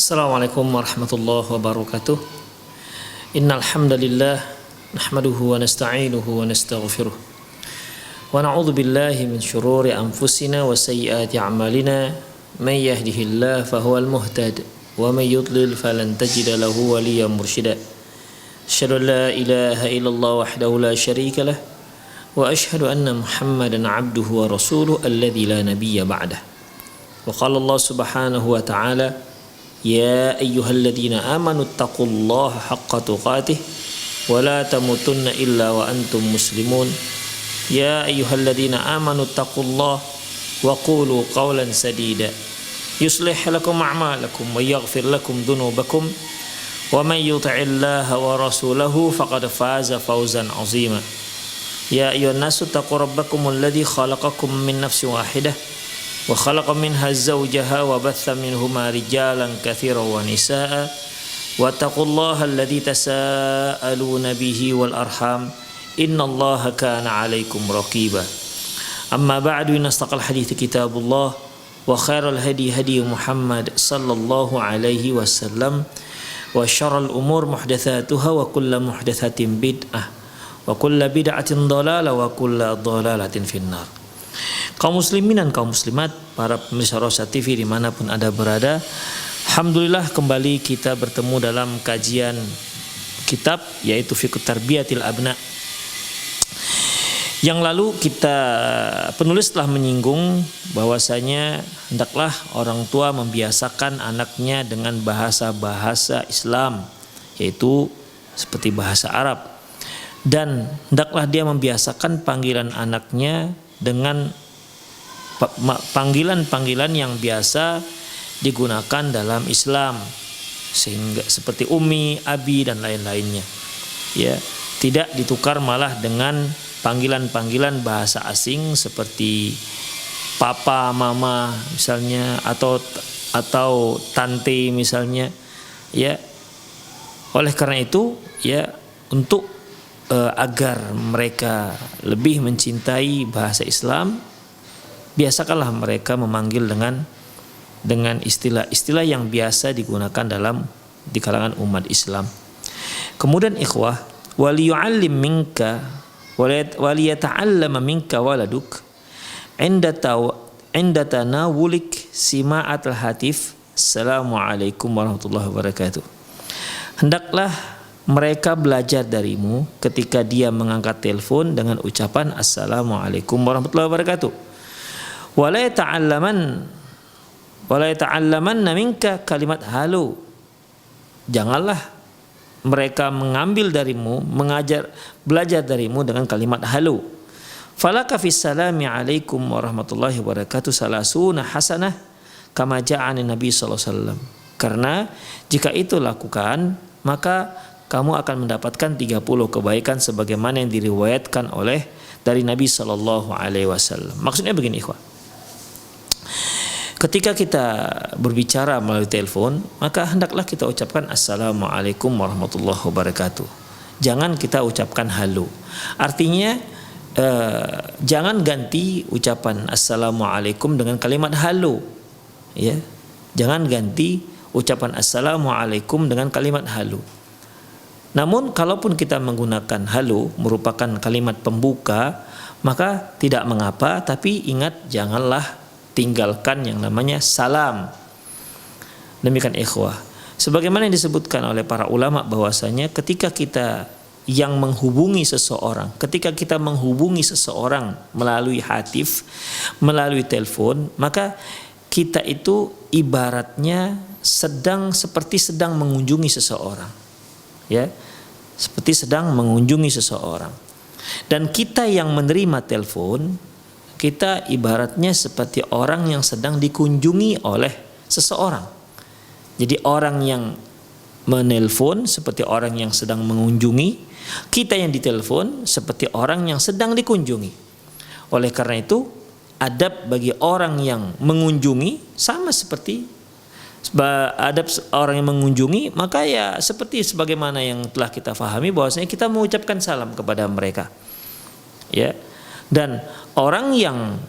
Assalamualaikum warahmatullahi wabarakatuh. Innal hamdalillah nahmaduhu wa nasta'inuhu wa nastaghfiruh. Wa na'udzu billahi min shururi anfusina wa sayyiati a'malina. May yahdihillahu fahuwal muhtad wa may yudlil falan tajida lahu waliyyan mursyida. Asyhadu an la ilaha illallah wahdahu la syarika lah wa asyhadu anna Muhammadan 'abduhu wa rasuluhu alladzi la nabiyya ba'dah. Wa qala Allah subhanahu wa ta'ala Ya ayyuhalladzina amanu taqullaha haqqa tuqatih wa la tamutunna illa wa antum muslimun. Ya ayyuhalladzina amanu taqullaha wa qulu qawlan sadida yuslih lakum a'malakum wa yaghfir lakum dhunubakum wa man yuti'illaha wa rasulahu faqad faza fawzan 'azima. Ya ayyuhan nasu taqu rabbakumul ladzi khalaqakum min nafsin wahidah wa khalaqa minha zawjaha wa batha minhuma rijalan katsiran wa nisaa wa taqullaha alladzi tasaaluna bihi wal arham innallaha kana 'alaikum raqiba. Amma ba'du, innastaqal hadithi kitabullah wa khairal hadi hadi Muhammad sallallahu alaihi wasallam wa syarrul umur muhdatsatuha wa kullu muhdatsatin bid'ah wa kullu bid'atin dhalalah wa kullu dhalalatin finnar. Kaum muslimin dan kaum muslimat, para pemirsa Rosa TV dimanapun Anda berada, alhamdulillah kembali kita bertemu dalam kajian kitab yaitu Fiqh Tarbiyatil Abna. Yang lalu penulis telah menyinggung bahwasanya hendaklah orang tua membiasakan anaknya dengan bahasa-bahasa Islam, yaitu seperti bahasa Arab, dan hendaklah dia membiasakan panggilan anaknya dengan panggilan-panggilan yang biasa digunakan dalam Islam, sehingga seperti Umi, Abi dan lain-lainnya. Ya, tidak ditukar malah dengan panggilan-panggilan bahasa asing seperti papa, mama misalnya, atau tante misalnya. Ya, oleh karena itu ya, untuk agar mereka lebih mencintai bahasa Islam, biasakanlah mereka memanggil dengan istilah-istilah yang biasa digunakan di kalangan umat Islam. Kemudian ikhwah, waliyu'allim minka waliyata'allama minka waladuk inda tanawulik sima'atul hatif. Assalamualaikum warahmatullahi wabarakatuh. Hendaklah mereka belajar darimu ketika dia mengangkat telepon dengan ucapan Assalamualaikum warahmatullahi wabarakatuh. Wala yata'allamanna minka kalimat halo. Janganlah mereka mengambil darimu, belajar darimu dengan kalimat halo. Falaka fis salami alaikum warahmatullahi wabarakatuh salasuna hasanah kama ja'ani Nabi sallallahu alaihi wasallam. Karena jika itu lakukan, maka kamu akan mendapatkan 30 kebaikan sebagaimana yang diriwayatkan dari Nabi sallallahu alaihi wasallam. Maksudnya begini ikhwah. Ketika kita berbicara melalui telepon, maka hendaklah kita ucapkan Assalamualaikum warahmatullahi wabarakatuh. Jangan kita ucapkan halo. Artinya jangan ganti ucapan Assalamualaikum dengan kalimat halo. Ya. Jangan ganti ucapan Assalamualaikum dengan kalimat halo. Namun kalaupun kita menggunakan halo merupakan kalimat pembuka, maka tidak mengapa, tapi ingat janganlah tinggalkan yang namanya salam. Demikian ikhwah. Sebagaimana yang disebutkan oleh para ulama bahwasanya ketika kita menghubungi seseorang melalui hatif, melalui telepon, maka kita itu ibaratnya seperti sedang mengunjungi seseorang. Ya, seperti sedang mengunjungi seseorang. Dan kita yang menerima telepon, kita ibaratnya seperti orang yang sedang dikunjungi oleh seseorang. Jadi orang yang menelpon seperti orang yang sedang mengunjungi, kita yang ditelepon seperti orang yang sedang dikunjungi. Oleh karena itu, adab bagi orang yang mengunjungi sama seperti adab orang yang mengunjungi, maka ya seperti sebagaimana yang telah kita fahami bahwasanya kita mengucapkan salam kepada mereka. Ya. Dan orang yang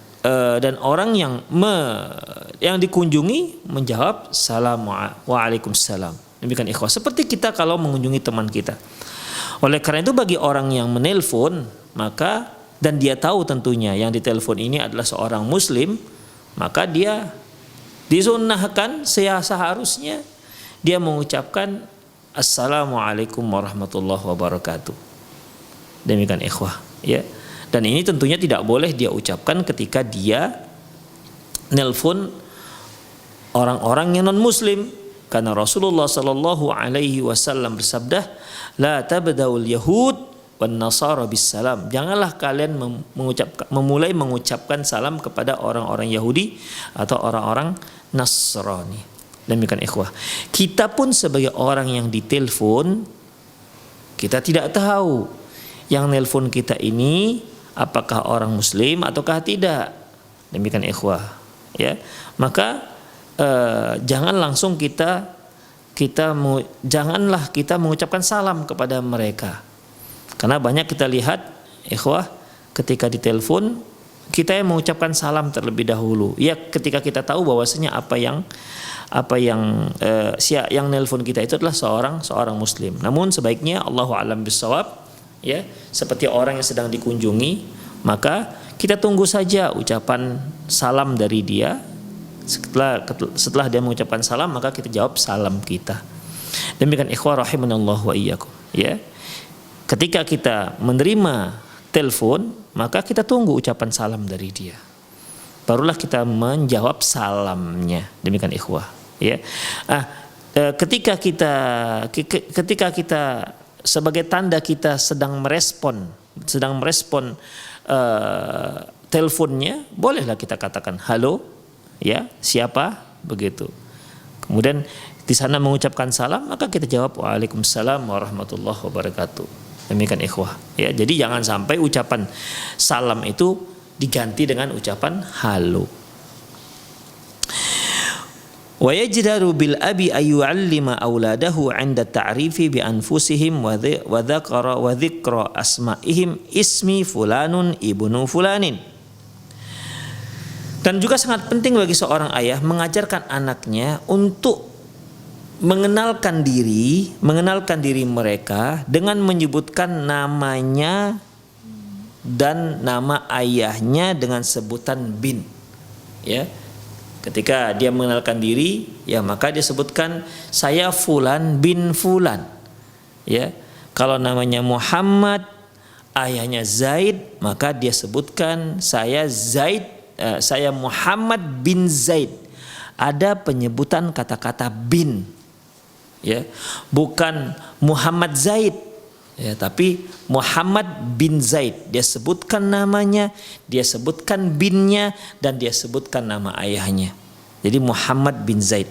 yang dikunjungi menjawab salam waalaikumsalam. Demikian ikhwah, seperti kita kalau mengunjungi teman kita. Oleh karena itu bagi orang yang menelpon, maka dan dia tahu tentunya yang ditelepon ini adalah seorang muslim, maka dia disunnahkan seharusnya dia mengucapkan assalamualaikum warahmatullahi wabarakatuh. Demikian ikhwah, ya. Dan ini tentunya tidak boleh dia ucapkan ketika dia nelpon orang-orang yang non muslim, karena Rasulullah sallallahu alaihi wasallam bersabda, la tabdaul yahud wan nasara bis salam. Janganlah kalian memulai mengucapkan salam kepada orang-orang Yahudi atau orang-orang Nasrani. Demikian ikhwah. Kita pun sebagai orang yang ditelepon, kita tidak tahu yang nelpon kita ini apakah orang muslim ataukah tidak. Demikian ikhwah, ya. Maka jangan langsung janganlah kita mengucapkan salam kepada mereka. Karena banyak kita lihat ikhwah, ketika ditelepon kita yang mengucapkan salam terlebih dahulu. Ya, ketika kita tahu bahwasanya apa yang nelpon kita itu adalah seorang muslim. Namun sebaiknya Allahu a'lam bissawab, ya, seperti orang yang sedang dikunjungi, maka kita tunggu saja ucapan salam dari dia. Setelah dia mengucapkan salam, maka kita jawab salam kita. Demikian ikhwah rahimanallahu wa iyyakum, ya. Ketika kita menerima telepon, maka kita tunggu ucapan salam dari dia. Barulah kita menjawab salamnya. Demikian ikhwah, ya. Ketika kita sebagai tanda kita sedang merespon teleponnya, bolehlah kita katakan halo, ya, siapa, begitu. Kemudian di sana mengucapkan salam, maka kita jawab waalaikumsalam warahmatullahi wabarakatuh. Demikian ikhwah, ya. Jadi jangan sampai ucapan salam itu diganti dengan ucapan halo. Wa yajdaru bil abi ayyu'allima auladahu 'inda ta'rifi bi anfusihim wa dzikra asma'ihim ismi fulanun ibnu fulanin. Dan juga sangat penting bagi seorang ayah mengajarkan anaknya untuk mengenalkan diri mereka dengan menyebutkan namanya dan nama ayahnya dengan sebutan bin, ya. Ketika dia mengenalkan diri, ya, maka dia sebutkan saya fulan bin fulan, ya. Kalau namanya Muhammad, ayahnya Zaid, maka dia sebutkan saya Muhammad bin Zaid. Ada penyebutan kata-kata bin, ya, bukan Muhammad Zaid, ya, tapi Muhammad bin Zaid. Dia sebutkan namanya, dia sebutkan binnya, dan dia sebutkan nama ayahnya. Jadi Muhammad bin Zaid.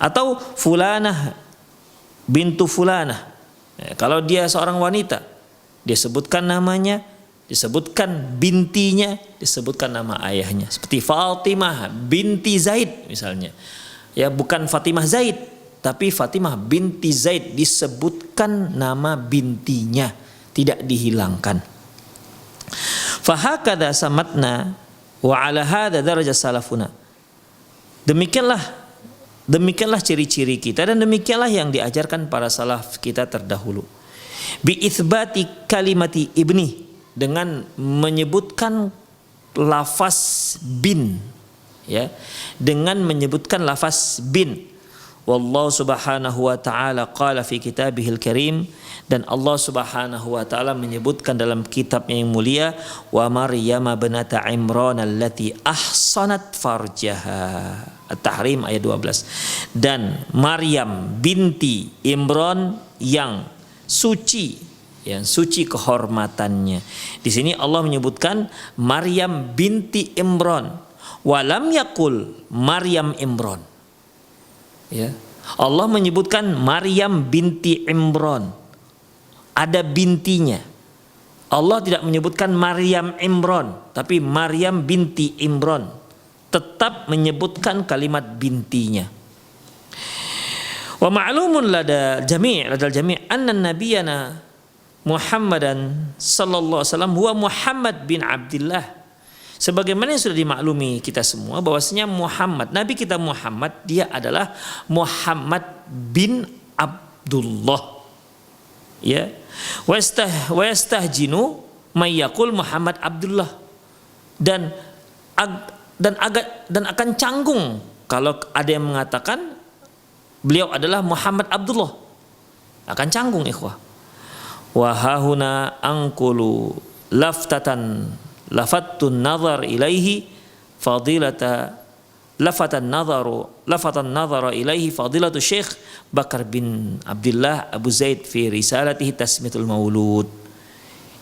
Atau fulanah bintu fulanah, ya, kalau dia seorang wanita, dia sebutkan namanya, disebutkan bintinya, disebutkan nama ayahnya. Seperti Fatimah binti Zaid misalnya, ya, bukan Fatimah Zaid, tapi Fatimah binti Zaid, disebutkan nama bintinya, tidak dihilangkan. Fahakadha samatna wa ala hadha daraja salafuna. Demikianlah ciri-ciri kita, dan demikianlah yang diajarkan para salaf kita terdahulu. Bi itsbati kalimati ibni, dengan menyebutkan lafaz bin, ya, dengan menyebutkan lafaz bin. Wallahu subhanahu wa ta'ala qala fi kitabihil karim, dan Allah subhanahu wa ta'ala menyebutkan dalam kitabnya yang mulia, wa Maryam binata Imran allati ahsanat farjaha, At-Tahrim ayat 12. Dan Maryam binti Imran yang suci kehormatannya. Di sini Allah menyebutkan Maryam binti Imran, walam yakul Maryam Imran, ya. Allah menyebutkan Maryam binti Imran, ada bintinya. Allah tidak menyebutkan Maryam Imran, tapi Maryam binti Imran, tetap menyebutkan kalimat bintinya. Wa ma'lumun ladal jami' anna nabiyana Muhammadan sallallahu alaihi wasallam huwa Muhammad bin Abdullah. Sebagaimana yang sudah dimaklumi kita semua bahwasanya Muhammad, Nabi kita Muhammad, dia adalah Muhammad bin Abdullah. Ya. Wastahjinu mayyaqul Muhammad Abdullah. Dan akan canggung kalau ada yang mengatakan beliau adalah Muhammad Abdullah. Akan canggung ikhwah. Wa hahuna anqulu lafatun nazar ilaihi fadilata lafatan nazara ilaihi fadilatu Syekh Bakar bin Abdullah Abu Zaid fi risalatihi Tasmiyatul Maulud.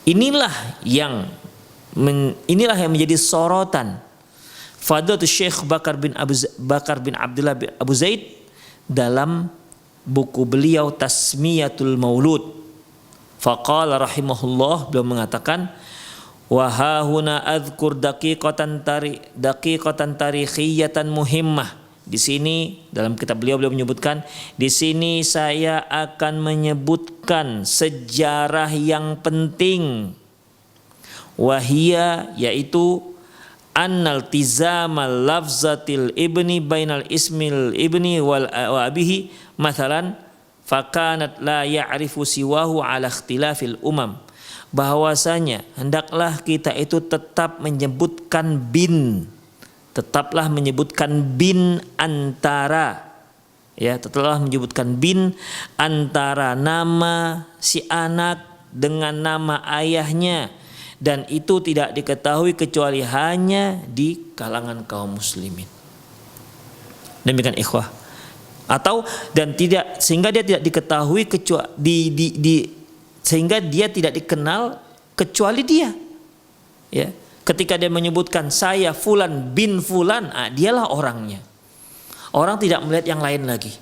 Inilah yang menjadi sorotan fadilatu Syekh Bakar bin Abdullah Abu Zaid dalam buku beliau Tasmiyatul Maulud. Faqala rahimahullah, beliau mengatakan, wa hahuna adzkur daqiqatan tarikhiyatan muhimmah. Di sini dalam kitab beliau menyebutkan, di sini saya akan menyebutkan sejarah yang penting. Wahia, yaitu annal tizamal lafzatil ibni bainal ismil ibni wa abihi mathalan fakanat la ya'rifu siwahu ala ikhtilafil umam. Bahwasanya hendaklah kita itu tetaplah menyebutkan bin antara, ya, tetaplah menyebutkan bin antara nama si anak dengan nama ayahnya, dan itu tidak diketahui kecuali hanya di kalangan kaum muslimin. Demikian ikhwah. Atau dan tidak, sehingga dia tidak diketahui kecuali sehingga dia tidak dikenal kecuali dia. Ya, ketika dia menyebutkan saya fulan bin fulan, dialah orangnya. Orang tidak melihat yang lain lagi.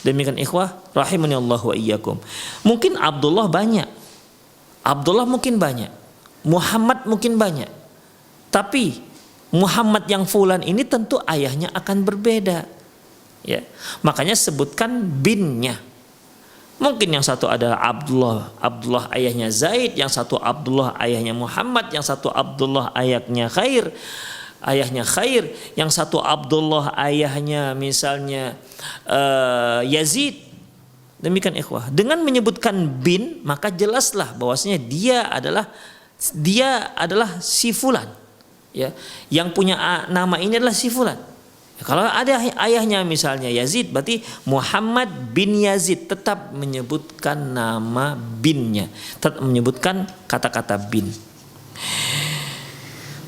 Demikian ikhwah rahimani Allah wa iyyakum. Mungkin Abdullah banyak. Abdullah mungkin banyak. Muhammad mungkin banyak. Tapi Muhammad yang fulan ini tentu ayahnya akan berbeda. Ya, makanya sebutkan binnya. Mungkin yang satu adalah Abdullah ayahnya Zaid, yang satu Abdullah ayahnya Muhammad, yang satu Abdullah ayahnya Khair, yang satu Abdullah ayahnya misalnya Yazid. Demikian ikhwah. Dengan menyebutkan bin, maka jelaslah bahwasanya dia adalah si fulan. Ya, yang punya nama ini adalah si fulan. Kalau ada ayahnya misalnya Yazid, berarti Muhammad bin Yazid, tetap menyebutkan nama binnya, tetap menyebutkan kata-kata bin.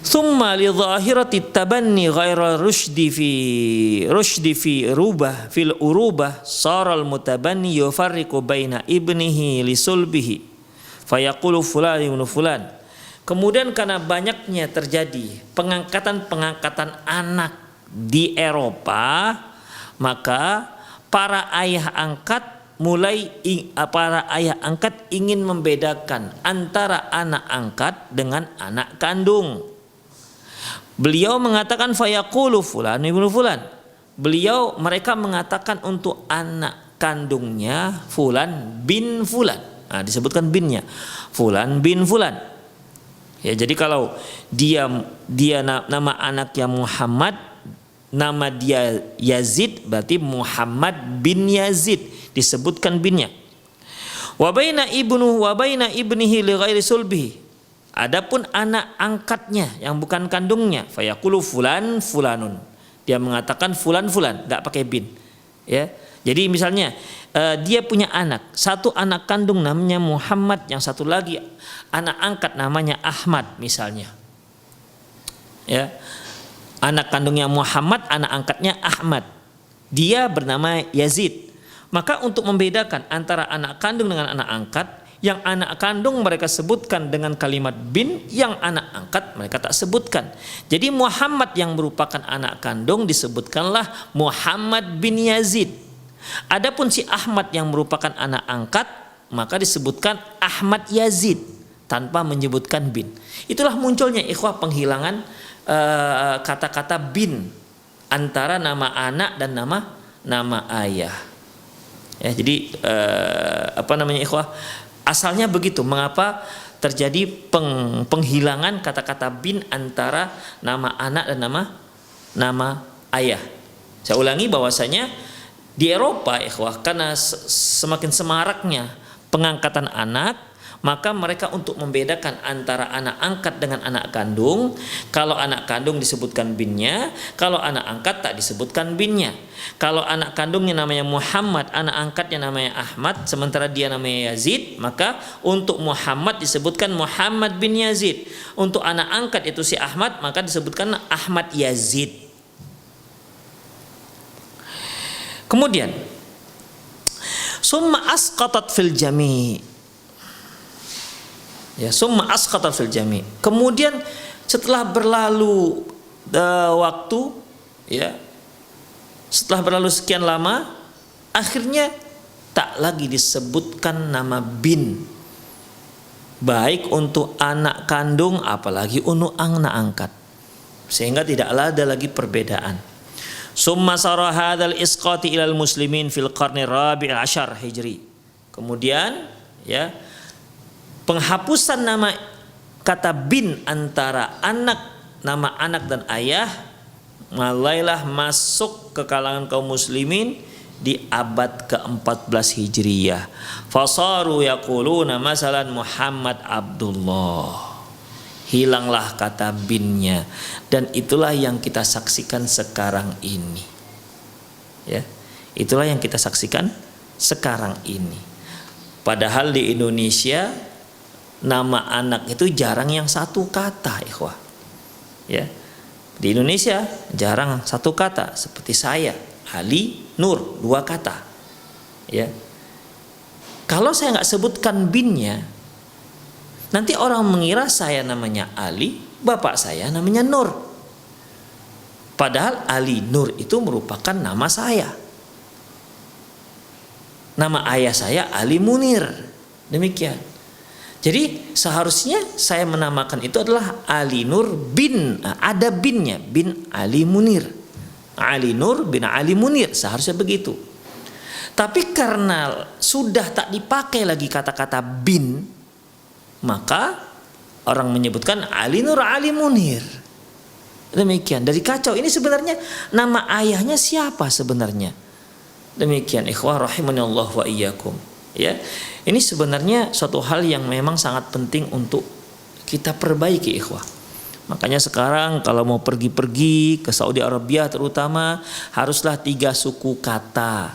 Summa li zahirati tabanni ghaira rushdi fi rubah fil urubah saral mutabanni yufarriqu baina ibnihi li sulbihi fayaqulu fulan ibnu fulan. Kemudian karena banyaknya terjadi pengangkatan anak di Eropa, maka para ayah angkat ingin membedakan antara anak angkat dengan anak kandung. Beliau mengatakan fayaqulu fulan ibnu fulan. Mereka mengatakan untuk anak kandungnya fulan bin fulan. Disebutkan binnya fulan bin fulan. Ya, jadi kalau dia nama anaknya Muhammad, nama dia Yazid, berarti Muhammad bin Yazid, disebutkan binnya. Wa baina ibnihi li ghairi sulbihi. Adapun anak angkatnya yang bukan kandungnya, fayaqulu fulan fulanun. Dia mengatakan fulan fulan, enggak pakai bin. Ya. Jadi misalnya dia punya anak, satu anak kandung namanya Muhammad, yang satu lagi anak angkat namanya Ahmad misalnya. Ya. Anak kandungnya Muhammad, anak angkatnya Ahmad. Dia bernama Yazid. Maka untuk membedakan antara anak kandung dengan anak angkat, yang anak kandung mereka sebutkan dengan kalimat bin, yang anak angkat mereka tak sebutkan. Jadi Muhammad yang merupakan anak kandung disebutkanlah Muhammad bin Yazid. Adapun si Ahmad yang merupakan anak angkat, maka disebutkan Ahmad Yazid tanpa menyebutkan bin. Itulah munculnya ikhwah penghilangan kata-kata bin antara nama anak dan nama ayah. Ya, jadi ikhwah, asalnya begitu. Mengapa terjadi penghilangan kata-kata bin antara nama anak dan nama ayah. Saya ulangi bahwasanya di Eropa, ikhwah, karena semakin semaraknya pengangkatan anak, maka mereka untuk membedakan antara anak angkat dengan anak kandung, kalau anak kandung disebutkan binnya, kalau anak angkat tak disebutkan binnya. Kalau anak kandungnya namanya Muhammad, anak angkatnya namanya Ahmad, sementara dia namanya Yazid, maka untuk Muhammad disebutkan Muhammad bin Yazid. Untuk anak angkat itu si Ahmad, maka disebutkan Ahmad Yazid. Kemudian summa asqatat fil jami'. Ya, summa asqatat fil jami'. Kemudian setelah berlalu waktu, ya, setelah berlalu sekian lama, akhirnya tak lagi disebutkan nama bin, baik untuk anak kandung apalagi untuk anak angkat, sehingga tidak ada lagi perbedaan. Summa sara hadzal isqati ilal muslimin fil qarni rabi' asyar hijri. Kemudian, ya, penghapusan nama kata bin antara nama anak dan ayah mulailah masuk ke kalangan kaum muslimin di abad ke-14 Hijriyah. Fasaru yaquluna masalan Muhammad Abdullah. Hilanglah kata binnya, dan itulah yang kita saksikan sekarang ini. Ya, itulah yang kita saksikan sekarang ini. Padahal di Indonesia nama anak itu jarang yang satu kata, ikhwah. Ya, di Indonesia jarang satu kata, seperti saya, Ali Nur, 2 kata. Ya, kalau saya nggak sebutkan binnya, nanti orang mengira saya namanya Ali, bapak saya namanya Nur. Padahal Ali Nur itu merupakan nama saya. Nama ayah saya Ali Munir. Demikian. Jadi seharusnya saya menamakan itu adalah Ali Nur bin, ada binnya, bin Ali Munir. Ali Nur bin Ali Munir, seharusnya begitu. Tapi karena sudah tak dipakai lagi kata-kata bin, maka orang menyebutkan Ali Nur Ali Munir. Demikian. Dari kacau ini sebenarnya nama ayahnya siapa sebenarnya? Demikian, ikhwah rahimanallah wa iyyakum. Ya, ini sebenarnya suatu hal yang memang sangat penting untuk kita perbaiki, ikhwah. Makanya sekarang kalau mau pergi-pergi ke Saudi Arabia terutama, haruslah 3 suku kata.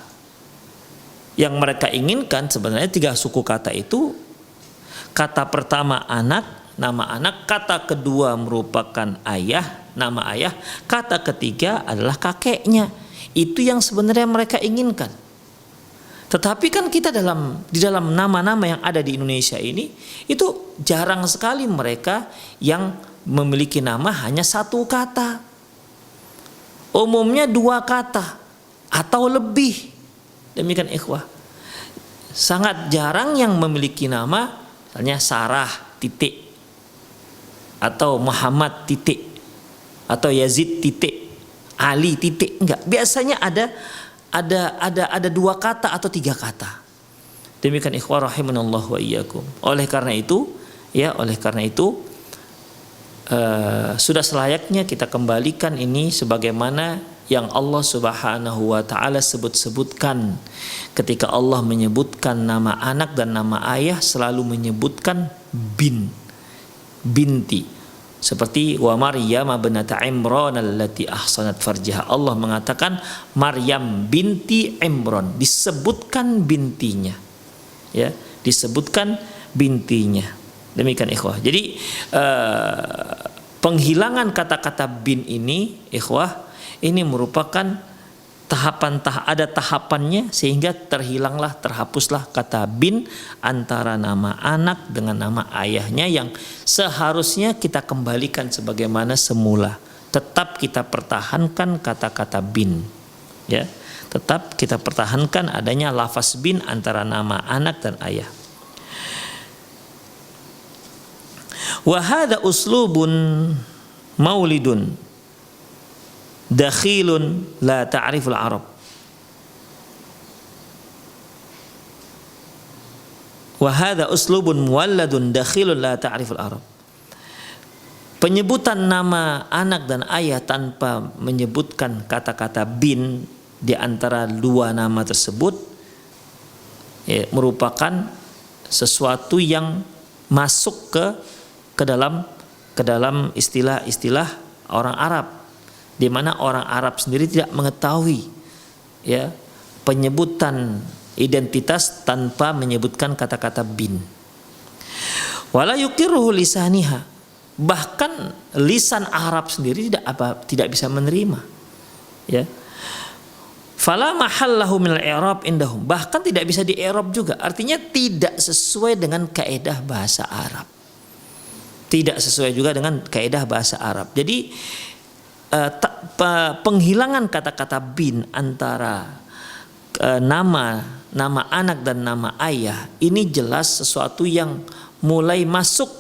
Yang mereka inginkan sebenarnya 3 suku kata itu, kata pertama anak, nama anak, kata kedua merupakan ayah, nama ayah, kata ketiga adalah kakeknya. Itu yang sebenarnya mereka inginkan. Tetapi kan kita di dalam nama-nama yang ada di Indonesia ini, itu jarang sekali mereka yang memiliki nama hanya 1 kata. Umumnya 2 kata atau lebih. Demikian, ikhwah. Sangat jarang yang memiliki nama misalnya Sarah titik, atau Muhammad titik, atau Yazid titik, Ali titik. Enggak, biasanya ada 2 kata atau 3 kata. Demikian, ikhwah rahimanallah wa iyyakum. Oleh karena itu sudah selayaknya kita kembalikan ini sebagaimana yang Allah Subhanahu wa taala sebutkan ketika Allah menyebutkan nama anak dan nama ayah, selalu menyebutkan bin, binti. Seperti wa Maryam binata Imran allati ahsanat farjaha. Allah mengatakan Maryam binti Imran, disebutkan bintinya. Ya, disebutkan bintinya. Demikian, ikhwah. Jadi penghilangan kata-kata bin ini, ikhwah, ini merupakan ada tahapannya, sehingga terhapuslah kata bin antara nama anak dengan nama ayahnya yang seharusnya kita kembalikan sebagaimana semula. Tetap kita pertahankan kata-kata bin, ya. Tetap kita pertahankan adanya lafaz bin antara nama anak dan ayah. Wa hadza uslubun maulidun dakhilun la ta'riful Arab. Wa hadza uslubun muwalladun dakhilun la ta'riful Arab. Penyebutan nama anak dan ayah tanpa menyebutkan kata-kata bin di antara dua nama tersebut merupakan sesuatu yang masuk ke dalam istilah-istilah orang Arab, di mana orang Arab sendiri tidak mengetahui ya penyebutan identitas tanpa menyebutkan kata-kata bin. Wala yuqirruhu lisaniha, bahkan lisan Arab sendiri tidak bisa menerima ya. Fala mahallahu minal i'rab indahum, bahkan tidak bisa di-i'rab juga, artinya tidak sesuai dengan kaidah bahasa Arab. Tidak sesuai juga dengan kaidah bahasa Arab. Jadi penghilangan kata-kata bin antara nama anak dan nama ayah ini jelas sesuatu yang mulai masuk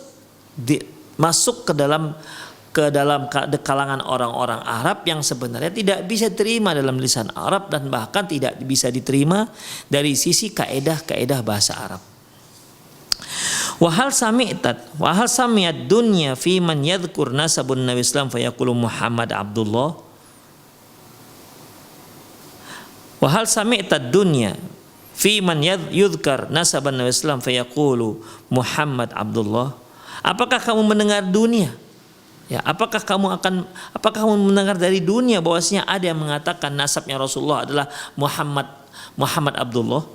ke dalam kalangan orang-orang Arab yang sebenarnya tidak bisa diterima dalam lisan Arab dan bahkan tidak bisa diterima dari sisi kaedah bahasa Arab. Wahal sami'at dunya fi man yadhkur nasabun Nabi Islam fayaqulu Muhammad Abdullah. Wahal sami'at dunya fi man yudhkar nasaban Nabi Islam fayaqulu Muhammad Abdullah. Apakah kamu mendengar dunia? Ya, apakah kamu mendengar dari dunia bahwasanya ada yang mengatakan nasabnya Rasulullah adalah Muhammad Abdullah?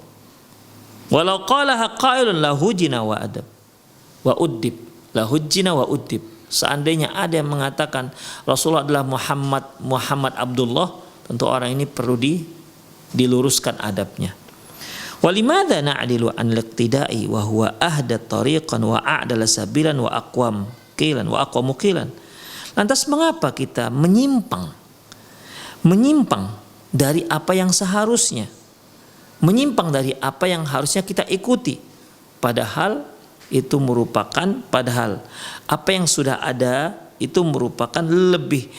Walau qalaha qailun lahujina wa adab wa uddib, lahujina wa uddib. Seandainya ada yang mengatakan Rasulullah adalah Muhammad Abdullah, tentu orang ini perlu diluruskan adabnya. Walimadza na'dilu an liqtida'i wa huwa ahda tariqan wa a'dala sabilan wa aqwam qilan wa aqwamu qilan. Lantas mengapa kita menyimpang dari apa yang seharusnya, menyimpang dari apa yang harusnya kita ikuti, padahal apa yang sudah ada itu merupakan lebih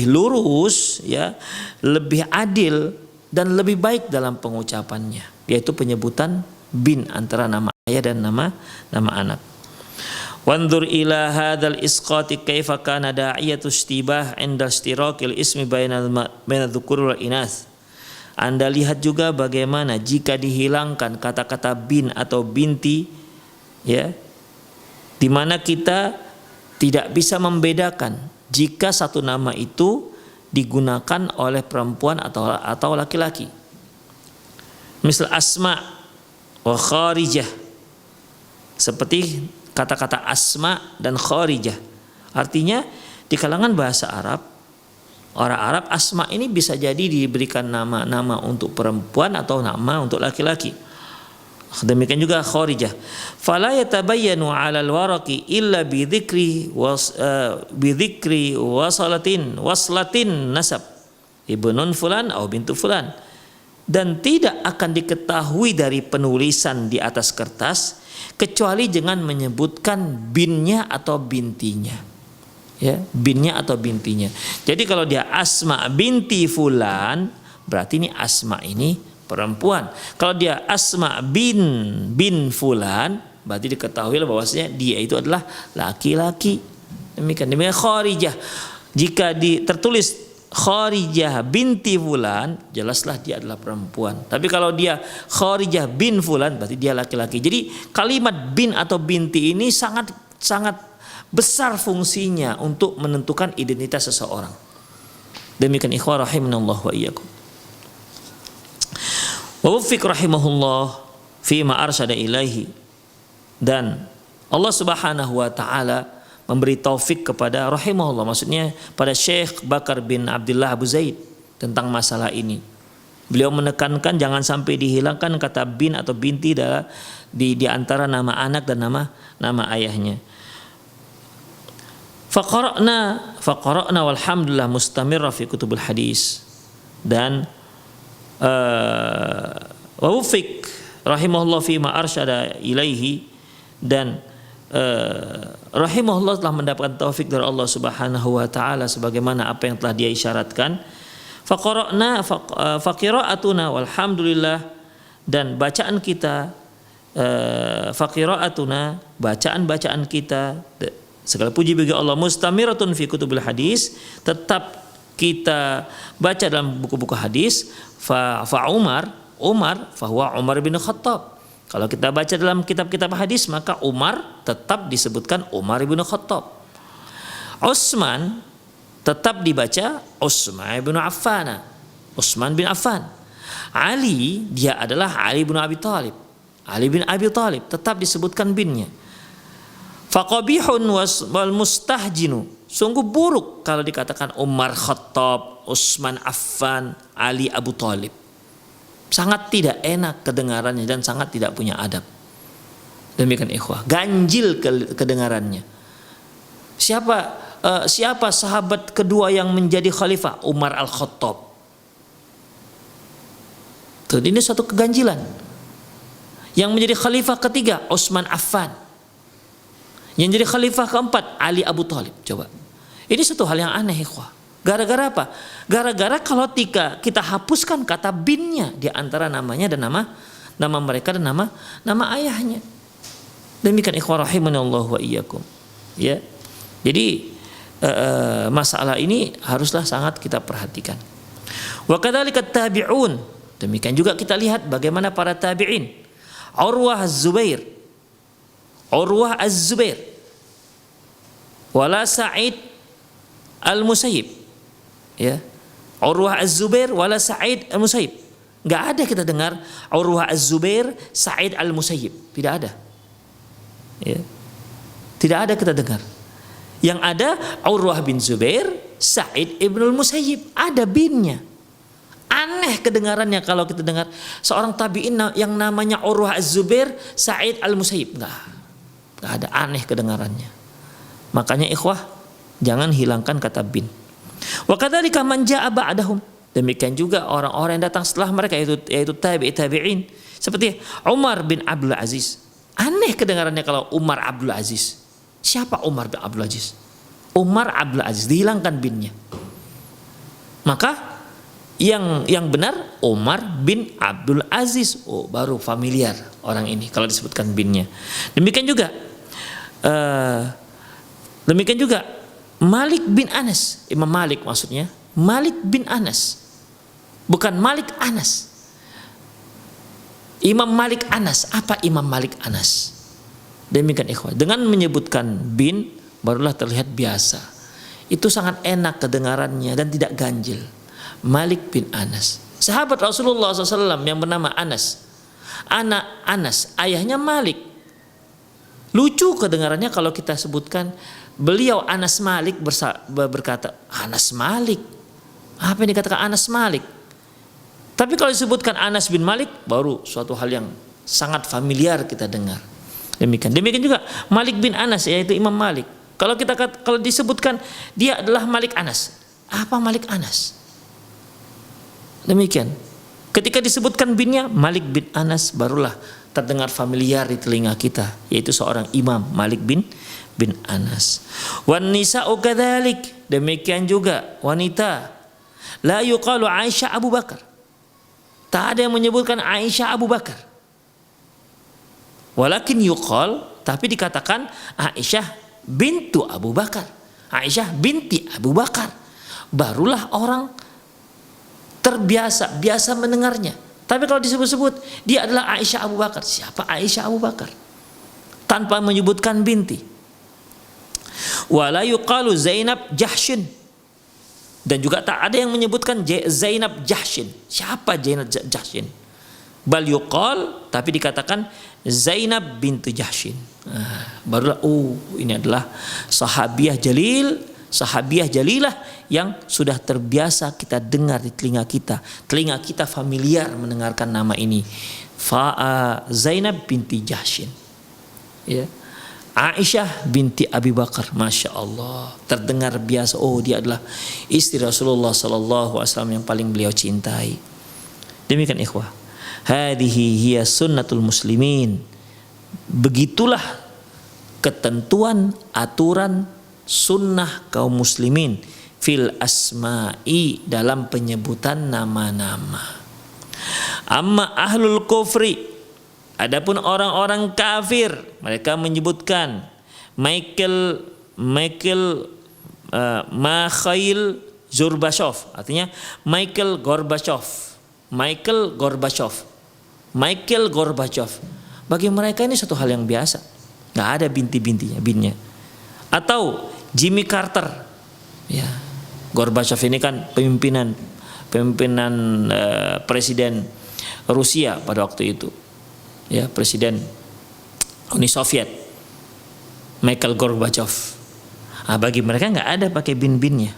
lurus ya, lebih adil dan lebih baik dalam pengucapannya, yaitu penyebutan bin antara nama ayah dan nama anak. Wanzur ila hadzal isqati kaifa kana da'iyatu istibah 'inda ishtirakil ismi baina dzukur wal inas. Anda lihat juga bagaimana jika dihilangkan kata-kata bin atau binti ya, di mana kita tidak bisa membedakan jika satu nama itu digunakan oleh perempuan atau laki-laki. Misal Asma wa Kharijah, seperti kata-kata Asma dan Kharijah. Artinya di kalangan bahasa Arab, orang Arab Asma ini bisa jadi diberikan nama untuk perempuan atau nama untuk laki-laki. Demikian juga Kharijah. Fala yatabayyanu 'alal waraqi illa bi dzikri waslatin nasab ibnun fulan atau bintu fulan, dan tidak akan diketahui dari penulisan di atas kertas kecuali dengan menyebutkan binnya atau bintinya. Ya, binnya atau bintinya. Jadi kalau dia Asma binti fulan, berarti ini Asma ini perempuan. Kalau dia Asma bin fulan, berarti diketahui bahwasanya dia itu adalah laki-laki. Demikian Kharijah. Jika tertulis Kharijah binti fulan, jelaslah dia adalah perempuan. Tapi kalau dia Kharijah bin fulan, berarti dia laki-laki. Jadi kalimat bin atau binti ini sangat besar fungsinya untuk menentukan identitas seseorang. Demikian ikhwah rahimanallah wa iyyakum. Wa wuffiq rahimahullah fima arsyada ilaihi, dan Allah Subhanahu wa taala memberi taufik kepada rahimahullah, maksudnya pada Syekh Bakar bin Abdullah Abu Zaid tentang masalah ini. Beliau menekankan jangan sampai dihilangkan kata bin atau binti di antara nama anak dan nama ayahnya. Faqara'na walhamdulillah mustamirra fi kutubul hadis. Dan wa wufiq rahimahullah fi ma arsyada ilaihi, dan rahimahullah telah mendapatkan taufik dari Allah Subhanahu wa taala sebagaimana apa yang telah dia isyaratkan. Faqara'na faqira'atuna walhamdulillah, dan bacaan kita faqira'atuna, bacaan-bacaan kita, segala puji bagi Allah, mustamiratun fi kutubil hadis, tetap kita baca dalam buku-buku hadis. Fa Umar fahuwa Umar bin Khattab. Kalau kita baca dalam kitab-kitab hadis, maka Umar tetap disebutkan Umar bin Khattab. Utsman tetap dibaca Utsman bin Affan, Utsman bin Affan. Ali, dia adalah Ali bin Abi Thalib, Ali bin Abi Thalib, tetap disebutkan binnya. Faqabihun wal mustahjinu, sungguh buruk kalau dikatakan Umar Khattab, Utsman Affan, Ali Abu Thalib. Sangat tidak enak kedengarannya dan sangat tidak punya adab. Demikian ikhwah, ganjil kedengarannya. Siapa sahabat kedua yang menjadi khalifah? Umar Al-Khattab. Ini suatu keganjilan. Yang menjadi khalifah ketiga Utsman Affan. Yang jadi khalifah keempat Ali Abu Thalib. Coba. Ini satu hal yang aneh ikhwah. Gara-gara apa? Gara-gara kalau kita hapuskan kata binnya di antara namanya dan nama mereka dan nama ayahnya. Demikian ikhwah rahimanallah wa iyyakum. Ya. Jadi masalah ini haruslah sangat kita perhatikan. Wa kadzalika tabi'un. Demikian juga kita lihat bagaimana para tabi'in. Urwah Az-Zubair wala Sa'id Al-Musayyib. Ya, Urwah Az-Zubair wala Sa'id Al-Musayyib. Enggak ada kita dengar Urwah Az-Zubair, Sa'id Al-Musayyib, tidak ada. Ya. Tidak ada kita dengar. Yang ada Urwah bin Zubair, Sa'id Ibnul Musayyib, ada binnya. Aneh kedengarannya kalau kita dengar seorang tabi'in yang namanya Urwah Az-Zubair, Sa'id Al-Musayyib. Enggak ada, aneh kedengarannya. Makanya ikhwah, jangan hilangkan kata bin. Wa kadzalika man jaa'a ba'dahum. Demikian juga orang-orang yang datang setelah mereka yaitu tabi'in seperti Umar bin Abdul Aziz. Aneh kedengarannya kalau Umar Abdul Aziz. Siapa Umar bin Abdul Aziz? Umar Abdul Aziz, dihilangkan binnya. Maka yang benar Umar bin Abdul Aziz. Oh, baru familiar orang ini kalau disebutkan binnya. Demikian juga Malik bin Anas, Imam Malik maksudnya, Malik bin Anas, bukan Malik Anas. Imam Malik Anas, apa Imam Malik Anas? Demikian ikhwah, dengan menyebutkan bin barulah terlihat biasa. Itu sangat enak kedengarannya dan tidak ganjil. Malik bin Anas, sahabat Rasulullah SAW yang bernama Anas. Anak Anas, ayahnya Malik. Lucu kedengarannya kalau kita sebutkan beliau Anas Malik berkata Anas Malik. Apa yang dikatakan Anas Malik? Tapi kalau disebutkan Anas bin Malik baru suatu hal yang sangat familiar kita dengar. Demikian juga Malik bin Anas yaitu Imam Malik. Kalau disebutkan dia adalah Malik Anas. Apa Malik Anas? Demikian. Ketika disebutkan binnya Malik bin Anas barulah terdengar familiar di telinga kita, yaitu seorang imam Malik bin Anas. Wan nisa'u kadzalik, demikian juga wanita. La yuqalu Aisyah Abu Bakar. Tak ada yang menyebutkan Aisyah Abu Bakar. Walakin yuqal, tapi dikatakan Aisyah bintu Abu Bakar. Aisyah binti Abu Bakar. Barulah orang biasa mendengarnya. Tapi kalau disebut-sebut dia adalah Aisyah Abu Bakar. Siapa Aisyah Abu Bakar? Tanpa menyebutkan binti. Wala yuqalu Zainab Jahshin. Dan juga tak ada yang menyebutkan Zainab Jahshin. Siapa Zainab Jahshin? Bal yuqal, tapi dikatakan Zainab bintu Jahshin. Barulah ini adalah sahabiah jalilah yang sudah terbiasa kita dengar di telinga kita. Telinga kita familiar mendengarkan nama ini. Zainab binti Jahshin. Ya. Aisyah binti Abi Bakar, masya Allah, terdengar biasa. Oh, dia adalah istri Rasulullah Sallallahu Alaihi Wasallam yang paling beliau cintai. Demikian ikhwah. Hadihi hiya sunnatul muslimin. Begitulah ketentuan, aturan, sunnah kaum muslimin fil asma'i, dalam penyebutan nama-nama. Amma ahlul kufri, Adapun orang-orang kafir, mereka menyebutkan Mikhail Gorbachev, artinya Michael Gorbachev. Bagi mereka ini satu hal yang biasa, nggak ada binnya. Atau Jimmy Carter, ya, Gorbachev ini kan pemimpinan presiden Rusia pada waktu itu, ya, presiden Uni Soviet, Mikhail Gorbachev. Nah, bagi mereka nggak ada pakai bin-binnya.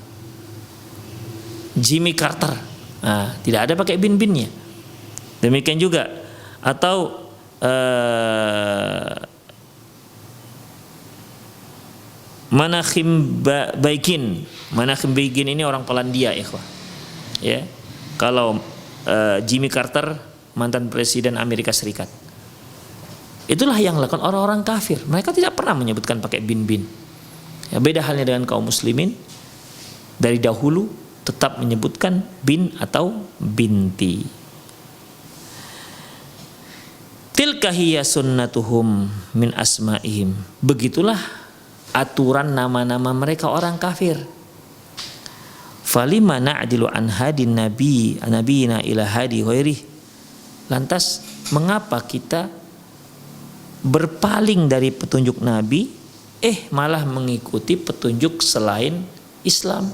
Jimmy Carter, nah, tidak ada pakai bin-binnya. Demikian juga, atau Menachem Begin ini orang Polandia, ikhwah. Ya, kalau Jimmy Carter mantan presiden Amerika Serikat. Itulah yang dilakukan orang-orang kafir. Mereka tidak pernah menyebutkan pakai bin-bin. Ya, beda halnya dengan kaum muslimin, dari dahulu tetap menyebutkan bin atau binti. Tilka hiya sunnatuhum min asma'ihim. Begitulah aturan nama-nama mereka orang kafir. Falima na'dilu an hadin nabiyina ila hadi ghairih. Lantas mengapa kita berpaling dari petunjuk Nabi, malah mengikuti petunjuk selain Islam?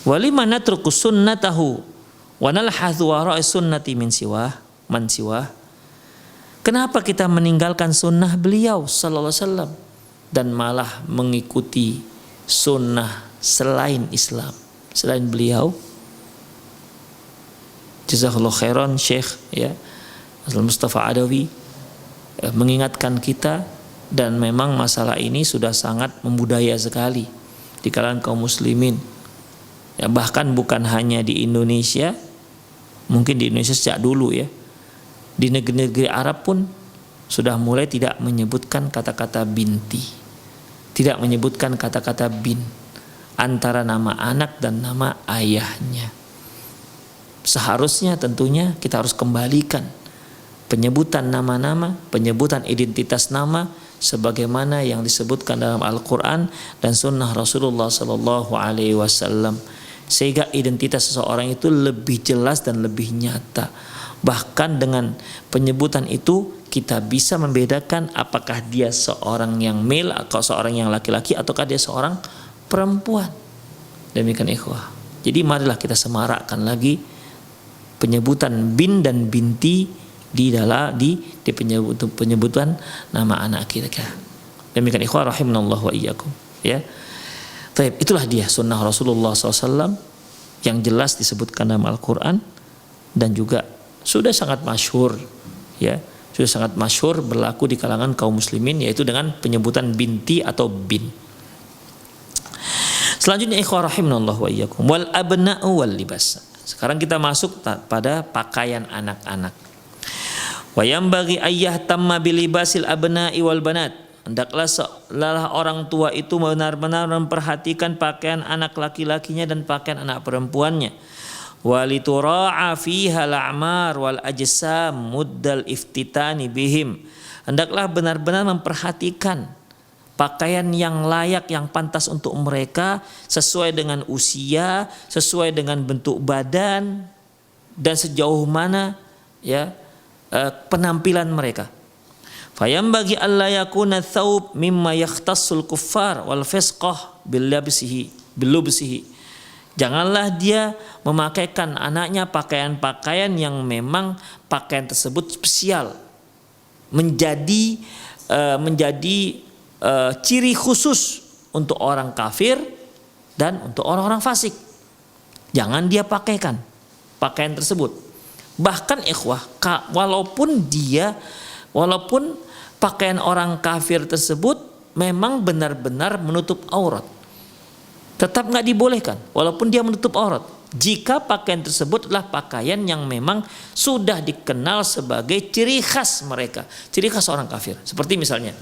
Walima natruku sunnatahu wa nalhathu wara'i sunnati man siwah. Kenapa kita meninggalkan sunnah beliau sallallahu alaihi wasallam dan malah mengikuti sunnah selain Islam, selain beliau? Jazakallahu khairan Syekh, ya, Mustafa Adawi mengingatkan kita, dan memang masalah ini sudah sangat membudaya sekali di kalangan kaum muslimin. Ya, bahkan bukan hanya di Indonesia, mungkin di Indonesia sejak dulu, ya. Di negeri-negeri Arab pun sudah mulai tidak menyebutkan kata-kata binti, tidak menyebutkan kata-kata bin antara nama anak dan nama ayahnya. Seharusnya tentunya kita harus kembalikan penyebutan nama-nama, penyebutan identitas nama sebagaimana yang disebutkan dalam Al-Quran dan Sunnah Rasulullah Sallallahu Alaihi Wasallam, sehingga identitas seseorang itu lebih jelas dan lebih nyata. Bahkan dengan penyebutan itu kita bisa membedakan apakah dia seorang yang male atau seorang yang laki-laki, ataukah dia seorang perempuan. Demikian ikhwah. Jadi marilah kita semarakkan lagi penyebutan bin dan binti di penyebutan nama anak kita. Demikian ikhwah rahimanallahu wa iyyakum, ya. Baik, itulah dia sunnah Rasulullah SAW yang jelas disebutkan dalam Al-Quran dan juga sudah sangat masyhur, ya, sudah sangat masyhur berlaku di kalangan kaum muslimin, yaitu dengan penyebutan binti atau bin. Selanjutnya ikhwah rahimanallahu wa iyyakum, wal abna'u wal libas. Sekarang kita masuk pada pakaian anak-anak. Wa yambaghi ayyah tamma bilibasil abna'i wal banat. Hendaklah orang tua itu benar-benar memperhatikan pakaian anak laki-lakinya dan pakaian anak perempuannya. Walitura'a fiha al-a'mar wal ajsam muddal iftitani bihim. Hendaklah benar-benar memperhatikan pakaian yang layak, yang pantas untuk mereka, sesuai dengan usia, sesuai dengan bentuk badan, dan sejauh mana, ya, penampilan mereka. Fayambagi alla yakuna thawb mimma yakhtassul kuffar wal fisqah bilubsihi. Janganlah dia memakaikan anaknya pakaian-pakaian yang memang pakaian tersebut spesial, menjadi ciri khusus untuk orang kafir dan untuk orang-orang fasik. Jangan dia pakaikan pakaian tersebut. Bahkan ikhwah, walaupun pakaian orang kafir tersebut memang benar-benar menutup aurat, tetap nggak dibolehkan walaupun dia menutup aurat, jika pakaian tersebut adalah pakaian yang memang sudah dikenal sebagai ciri khas mereka, ciri khas orang kafir. Seperti misalnya,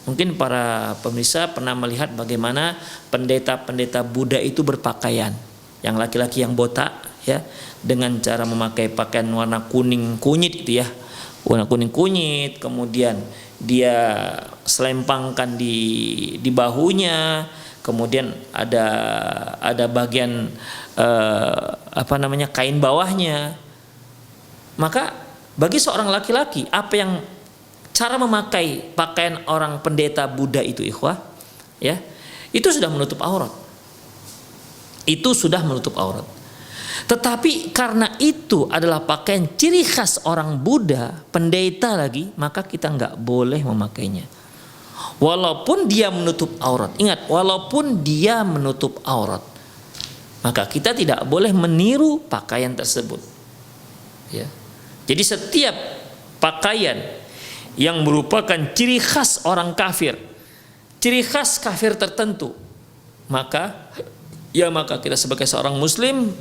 mungkin para pemirsa pernah melihat bagaimana pendeta-pendeta Buddha itu berpakaian, yang laki-laki yang botak, ya, dengan cara memakai pakaian warna kuning kunyit itu, ya, warna kuning kunyit, kemudian dia selempangkan di bahunya, kemudian ada bagian kain bawahnya. Maka bagi seorang laki-laki, apa yang cara memakai pakaian orang pendeta Buddha itu, ikhwah, ya, itu sudah menutup aurat. Itu sudah menutup aurat. Tetapi karena itu adalah pakaian ciri khas orang Buddha, pendeta lagi, maka kita nggak boleh memakainya. Walaupun dia menutup aurat. Ingat, walaupun dia menutup aurat, maka kita tidak boleh meniru pakaian tersebut. Ya. Jadi setiap pakaian yang merupakan ciri khas orang kafir, ciri khas kafir tertentu, maka kita sebagai seorang muslim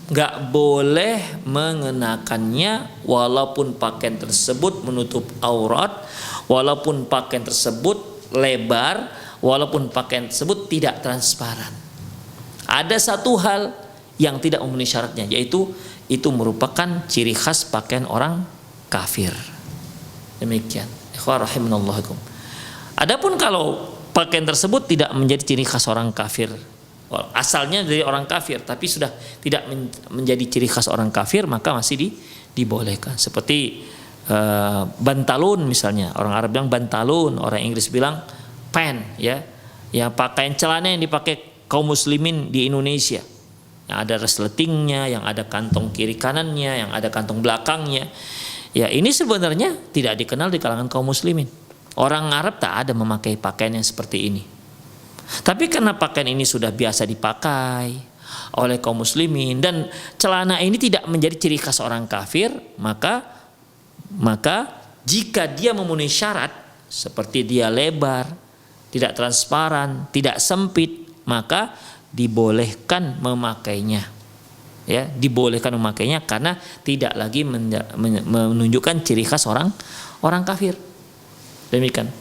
nggak boleh mengenakannya, walaupun pakaian tersebut menutup aurat, walaupun pakaian tersebut lebar, walaupun pakaian tersebut tidak transparan. Ada satu hal yang tidak memenuhi syaratnya, yaitu itu merupakan ciri khas pakaian orang kafir. Demikian. Ikhwah rahimanallahu. Adapun kalau pakaian tersebut tidak menjadi ciri khas orang kafir, asalnya dari orang kafir tapi sudah tidak menjadi ciri khas orang kafir, maka masih dibolehkan. Seperti bantalun misalnya, orang Arab bilang bantalun, orang Inggris bilang pant, ya. Ya, pakaian celana yang dipakai kaum muslimin di Indonesia, yang ada resletingnya, yang ada kantong kiri kanannya, yang ada kantong belakangnya. Ya, ini sebenarnya tidak dikenal di kalangan kaum muslimin. Orang Arab tak ada memakai pakaian yang seperti ini. Tapi karena pakaian ini sudah biasa dipakai oleh kaum muslimin dan celana ini tidak menjadi ciri khas orang kafir, maka jika dia memenuhi syarat seperti dia lebar, tidak transparan, tidak sempit, maka dibolehkan memakainya. Ya, dibolehkan memakainya karena tidak lagi menunjukkan ciri khas orang kafir. Demikian.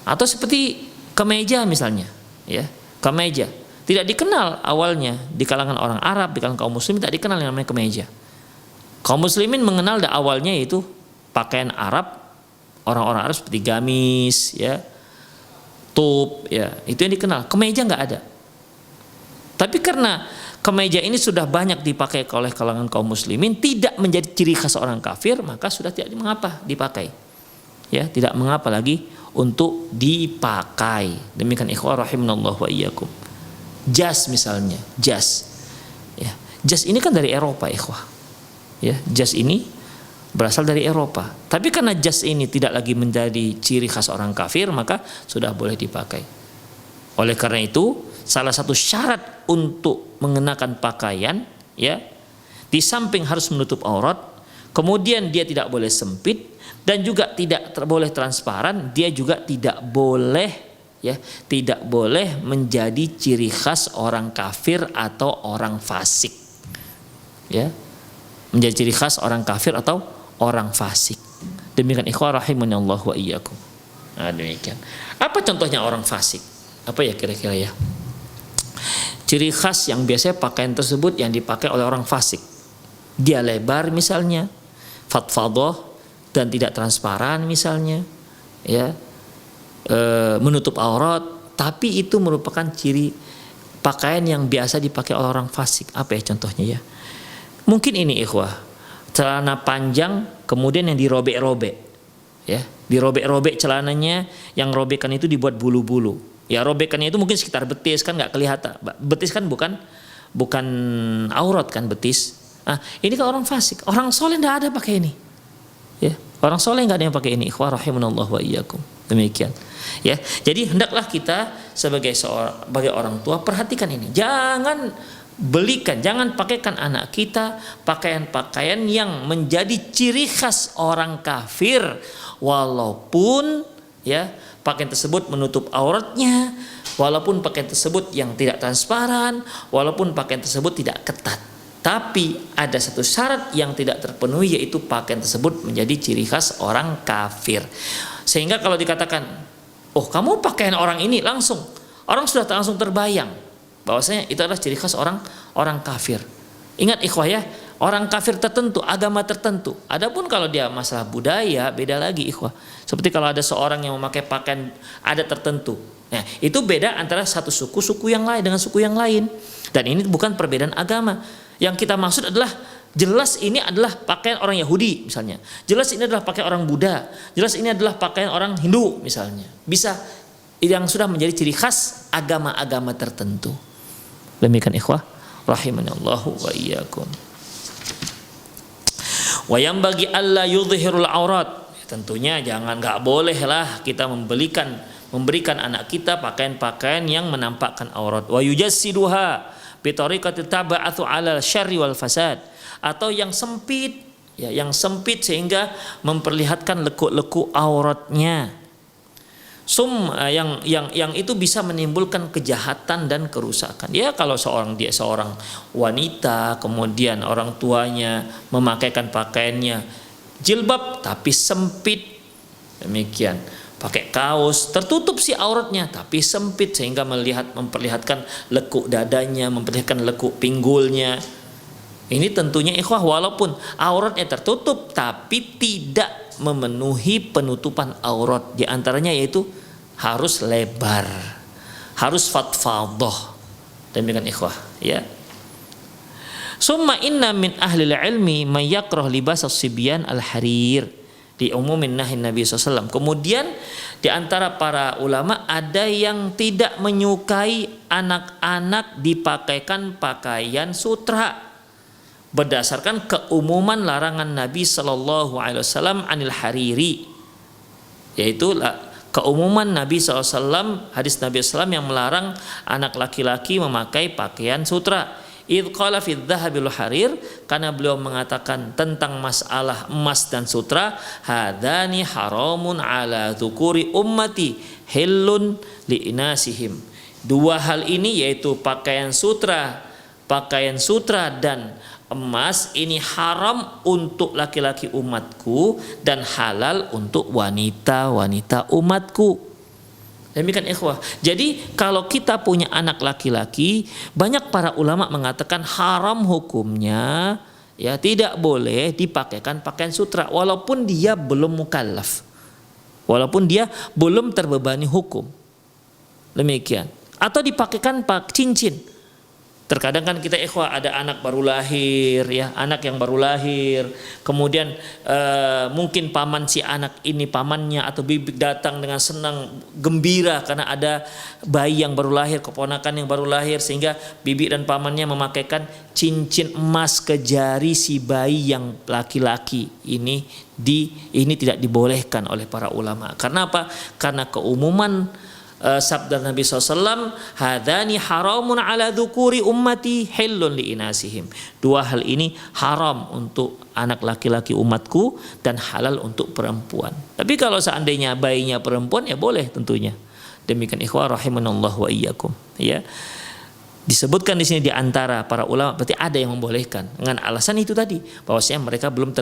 Atau seperti kemeja misalnya, ya, kemeja tidak dikenal awalnya di kalangan orang Arab, di kalangan kaum muslimin tidak dikenal yang namanya kemeja. Kaum muslimin mengenal awalnya itu pakaian Arab, orang-orang Arab seperti gamis, ya, top, ya, itu yang dikenal. Kemeja nggak ada. Tapi karena kemeja ini sudah banyak dipakai oleh kalangan kaum muslimin, tidak menjadi ciri khas orang kafir, maka sudah tidak mengapa dipakai. Ya, tidak mengapa lagi untuk dipakai. Demikian ikhwah rahimanallahu wa iyyakum. Jas misalnya, jas. Ya, jas ini kan dari Eropa, ikhwah. Ya, jas ini berasal dari Eropa. Tapi karena jas ini tidak lagi menjadi ciri khas orang kafir, maka sudah boleh dipakai. Oleh karena itu, salah satu syarat untuk mengenakan pakaian, ya, di samping harus menutup aurat, kemudian dia tidak boleh sempit dan juga tidak boleh transparan, dia juga tidak boleh, ya, tidak boleh menjadi ciri khas orang kafir atau orang fasik. Ya. Menjadi ciri khas orang kafir atau orang fasik. Demikian ikhwah rahimanallahu wa iyyakum. Nah, demikian. Apa contohnya orang fasik? Apa ya kira-kira ya? Ciri khas yang biasanya pakaian tersebut yang dipakai oleh orang fasik. Dia lebar misalnya, fadfadah dan tidak transparan misalnya, ya, menutup aurat, tapi itu merupakan ciri pakaian yang biasa dipakai oleh orang fasik. Apa ya contohnya ya? Mungkin ini ikhwah, celana panjang kemudian yang dirobek-robek, ya, dirobek-robek celananya, yang robekan itu dibuat bulu-bulu. Ya, robekannya itu mungkin sekitar betis, kan nggak kelihatan. Betis kan bukan aurat kan betis. Nah, ini kan orang fasik, orang soleh nggak ada pakai ini. Ya, orang soleh nggak ada yang pakai ini. Ikhwah rahimanallahu wa iyyakum. Demikian. Ya, jadi hendaklah kita sebagai orang tua perhatikan ini. Jangan pakaikan anak kita pakaian-pakaian yang menjadi ciri khas orang kafir, walaupun, ya, pakaian tersebut menutup auratnya, walaupun pakaian tersebut yang tidak transparan, walaupun pakaian tersebut tidak ketat. Tapi ada satu syarat yang tidak terpenuhi, yaitu pakaian tersebut menjadi ciri khas orang kafir. Sehingga kalau dikatakan, oh kamu pakaian orang ini, langsung orang sudah langsung terbayang bahwasanya itu adalah ciri khas orang kafir. Ingat ikhwah ya, orang kafir tertentu, agama tertentu. Adapun kalau dia masalah budaya, beda lagi ikhwah. Seperti kalau ada seorang yang memakai pakaian adat tertentu. Nah, itu beda antara satu suku yang lain dengan suku yang lain. Dan ini bukan perbedaan agama. Yang kita maksud adalah jelas ini adalah pakaian orang Yahudi misalnya. Jelas ini adalah pakaian orang Buddha. Jelas ini adalah pakaian orang Hindu misalnya. Bisa yang sudah menjadi ciri khas agama-agama tertentu. Demikian ikhwah rahimanallahu wa iyyakum. Wa yambagi alla yudhhirul aurat. Tentunya enggak bolehlah kita memberikan anak kita pakaian-pakaian yang menampakkan aurat. Wa yujassiduha bi tariqati taba'athu 'ala syarri wal fasad, atau yang sempit sehingga memperlihatkan lekuk-lekuk auratnya. Yang itu bisa menimbulkan kejahatan dan kerusakan. Ya kalau seorang wanita, kemudian orang tuanya memakaikan pakaiannya jilbab tapi sempit, demikian, pakai kaos tertutup si auratnya tapi sempit sehingga memperlihatkan lekuk dadanya, memperlihatkan lekuk pinggulnya. Ini tentunya ikhwah walaupun auratnya tertutup tapi tidak memenuhi penutupan aurat. Di antaranya yaitu harus lebar, harus fadfadah. Demikian ikhwah, ya. Summa inna min ahli ilmi may yakrah libas as-sibyan al-harir, diumumin nahi Nabi SAW. Kemudian di antara para ulama ada yang tidak menyukai anak-anak dipakaikan pakaian sutra berdasarkan keumuman larangan Nabi SAW anil hariri, yaitu keumuman Nabi SAW, hadis Nabi SAW yang melarang anak laki-laki memakai pakaian sutra. Idh qala fi dhahabil harir, karena beliau mengatakan tentang masalah emas dan sutra, hadani haramun ala dzukuri ummati hillun li inasihim. Dua hal ini yaitu pakaian sutra dan emas ini haram untuk laki-laki umatku dan halal untuk wanita-wanita umatku. Demikian ikhwah. Jadi kalau kita punya anak laki-laki, banyak para ulama mengatakan haram hukumnya, ya, tidak boleh dipakaikan pakaian sutra walaupun dia belum mukallaf, walaupun dia belum terbebani hukum. Demikian. Atau dipakaikan cincin. Terkadang kan kita ikhwah ada anak baru lahir, ya, anak yang baru lahir, kemudian mungkin paman si anak ini, pamannya atau bibi datang dengan senang gembira karena ada bayi yang baru lahir, keponakan yang baru lahir, sehingga bibi dan pamannya memakaikan cincin emas ke jari si bayi yang laki-laki. Ini tidak dibolehkan oleh para ulama. Karena apa? Karena keumuman sabda Nabi SAW, hadani haramun ala dzukuri ummati hillun li inasihim. Dua hal ini haram untuk anak laki-laki umatku dan halal untuk perempuan. Tapi kalau seandainya bayinya perempuan, ya boleh tentunya. Demikian ikhwah rahimanallah wa iyyakum, ya. Disebutkan di sini di antara para ulama, berarti ada yang membolehkan dengan alasan itu tadi, bahwasanya mereka belum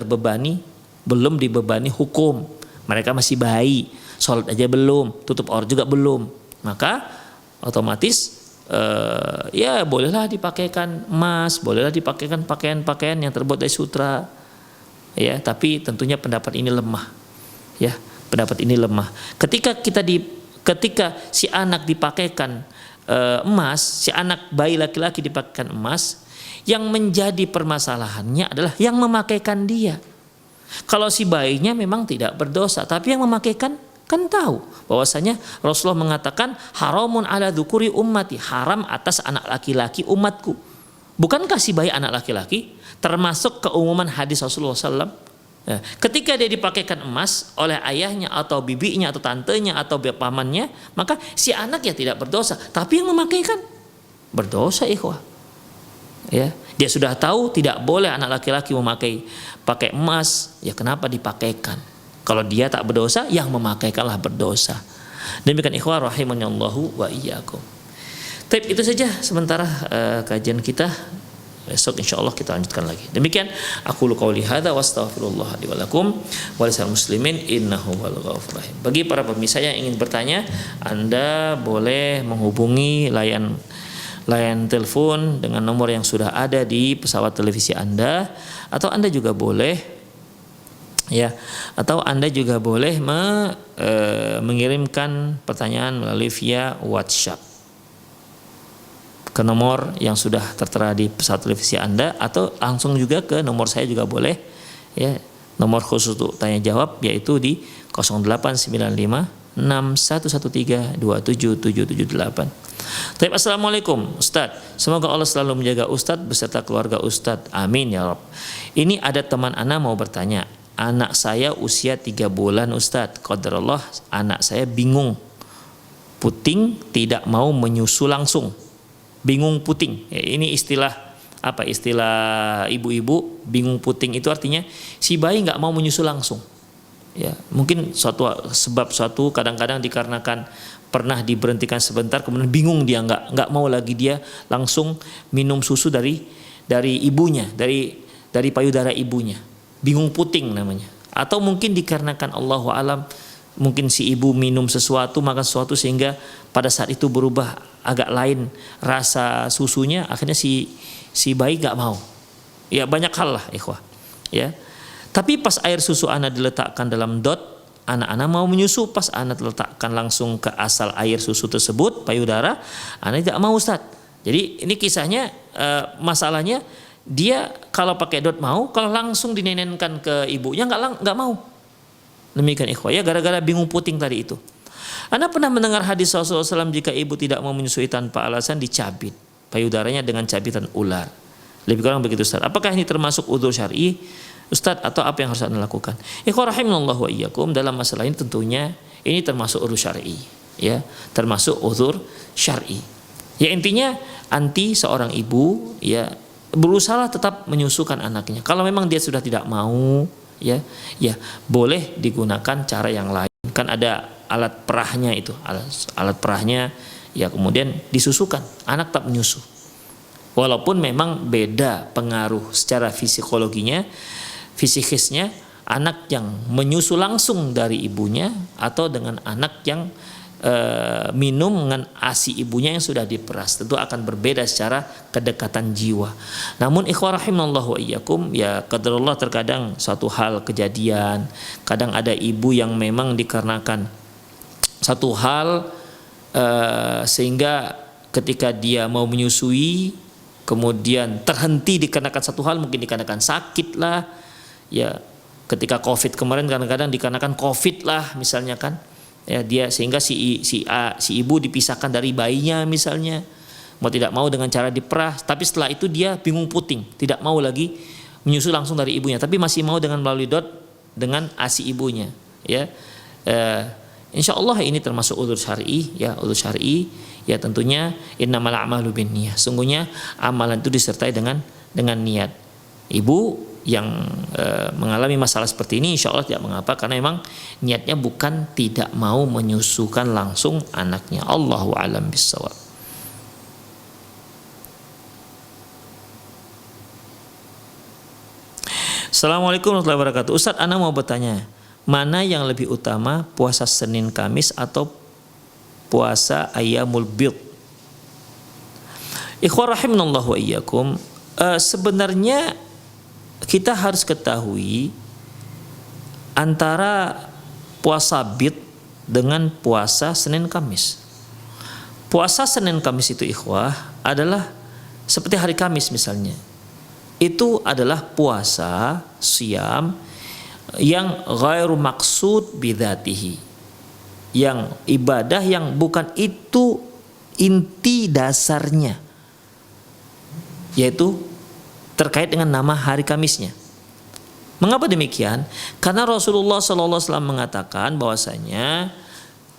dibebani hukum. Mereka masih bayi, sholat aja belum, tutup aurat juga belum, maka otomatis ya bolehlah dipakaikan emas, bolehlah dipakaikan pakaian-pakaian yang terbuat dari sutra, ya. Tapi tentunya pendapat ini lemah, ya. Pendapat ini lemah. Ketika si anak dipakaikan emas, si anak bayi laki-laki dipakaikan emas, yang menjadi permasalahannya adalah yang memakaikan dia. Kalau si bayinya memang tidak berdosa, tapi yang memakaikan kan tahu bahwasanya Rasulullah mengatakan haramun ala dzukuri ummati, haram atas anak laki-laki umatku. Bukankah si bayi anak laki-laki? Termasuk keumuman hadis Rasulullah SAW. Ketika dia dipakaikan emas oleh ayahnya atau bibinya atau tantenya atau pamannya, maka si anak ya tidak berdosa, tapi yang memakaikan berdosa ikhwah. Ya, dia sudah tahu tidak boleh anak laki-laki pakai emas, ya kenapa dipakaikan? Kalau dia tak berdosa, yang memakaikanlah berdosa. Demikian ikhwah rahimanallahu wa iyyakum. Tapi itu saja sementara kajian kita. Besok insyaallah kita lanjutkan lagi. Demikian aku qauli hadza wa astaghfirullah li wa lakum wa lisal muslimin innahu wal ghafurur rahim. Bagi para pemirsa yang ingin bertanya, Anda boleh menghubungi layan layanan telepon dengan nomor yang sudah ada di pesawat televisi Anda, atau Anda juga boleh ya, atau Anda juga boleh mengirimkan pertanyaan melalui via WhatsApp ke nomor yang sudah tertera di pesawat televisi Anda, atau langsung juga ke nomor saya juga boleh ya, nomor khusus untuk tanya jawab yaitu di 089561132778. Baik, assalamualaikum Ustadz, semoga Allah selalu menjaga Ustadz beserta keluarga Ustadz, amin ya Rabb. Ini ada teman ana mau bertanya, anak saya usia 3 bulan Ustadz, qadarullah anak saya bingung puting, tidak mau menyusu langsung. Bingung puting ya, ini istilah apa, istilah ibu-ibu. Bingung puting itu artinya si bayi nggak mau menyusu langsung ya, mungkin suatu kadang-kadang dikarenakan pernah diberhentikan sebentar, kemudian bingung dia nggak mau lagi dia langsung minum susu dari ibunya, dari payudara ibunya. Bingung puting namanya. Atau mungkin dikarenakan Allahu alam, mungkin si ibu minum sesuatu, makan sesuatu sehingga pada saat itu berubah agak lain rasa susunya, akhirnya si bayi nggak mau. Ya banyak hal lah ikhwah ya. Tapi pas air susu anak diletakkan dalam dot, anak-anak mau menyusu, pas anak letakkan langsung ke asal air susu tersebut, payudara, anak tidak mau Ustaz. Jadi ini kisahnya masalahnya dia kalau pakai dot mau, kalau langsung dinenenkan ke ibunya nggak mau. Demikian ikhwah ya, gara-gara bingung puting tadi itu. Anda pernah mendengar hadis Rasulullah SAW, jika ibu tidak mau menyusui tanpa alasan dicabit payudaranya dengan cabitan ular. Lebih kurang begitu Ustaz. Apakah ini termasuk udzur syar'i Ustaz, atau apa yang harus Anda lakukan? Ikhwah rahimallahu wa iyyakum, dalam masalah ini tentunya ini termasuk udzur syar'i ya, termasuk udzur syar'i. Ya intinya anti seorang ibu ya berusaha tetap menyusukan anaknya. Kalau memang dia sudah tidak mau ya boleh digunakan cara yang lain. Kan ada alat perahnya itu, alat perahnya ya, kemudian disusukan, anak tak menyusu. Walaupun memang beda pengaruh secara fisikologinya, fisikisnya, anak yang menyusu langsung dari ibunya atau dengan anak yang minum dengan ASI ibunya yang sudah diperas, tentu akan berbeda secara kedekatan jiwa. Namun ikhwah rahimallahu wa iyyakum ya, qadarullah terkadang suatu hal kejadian, kadang ada ibu yang memang dikarenakan satu hal sehingga ketika dia mau menyusui kemudian terhenti dikarenakan satu hal, mungkin dikarenakan sakit lah ya, ketika COVID kemarin kadang-kadang dikarenakan COVID lah misalnya kan ya, dia sehingga si ibu dipisahkan dari bayinya misalnya, mau tidak mau dengan cara diperah, tapi setelah itu dia bingung puting, tidak mau lagi menyusu langsung dari ibunya, tapi masih mau dengan melalui dot dengan ASI ibunya ya. Insya Allah ini termasuk udzur syar'i ya, udzur syar'i ya, tentunya innamal a'malu binniyah, sungguhnya amalan itu disertai dengan niat. Ibu yang mengalami masalah seperti ini insya Allah tidak mengapa, karena memang niatnya bukan tidak mau menyusukan langsung anaknya. Allahu a'lam bissawab. Assalamualaikum warahmatullahi wabarakatuh. Ustaz, ana mau bertanya, mana yang lebih utama, puasa Senin Kamis atau puasa Ayyamul Bid? Ikhwah rahimanallahu wa iyyakum, sebenarnya kita harus ketahui antara puasa Bid dengan puasa Senin Kamis. Puasa Senin Kamis itu ikhwah adalah seperti hari Kamis misalnya. Itu adalah puasa siam yang ghairu maksud bidzatihi, yang ibadah yang bukan itu inti dasarnya, yaitu terkait dengan nama hari Kamisnya. Mengapa demikian? Karena Rasulullah SAW mengatakan bahwasanya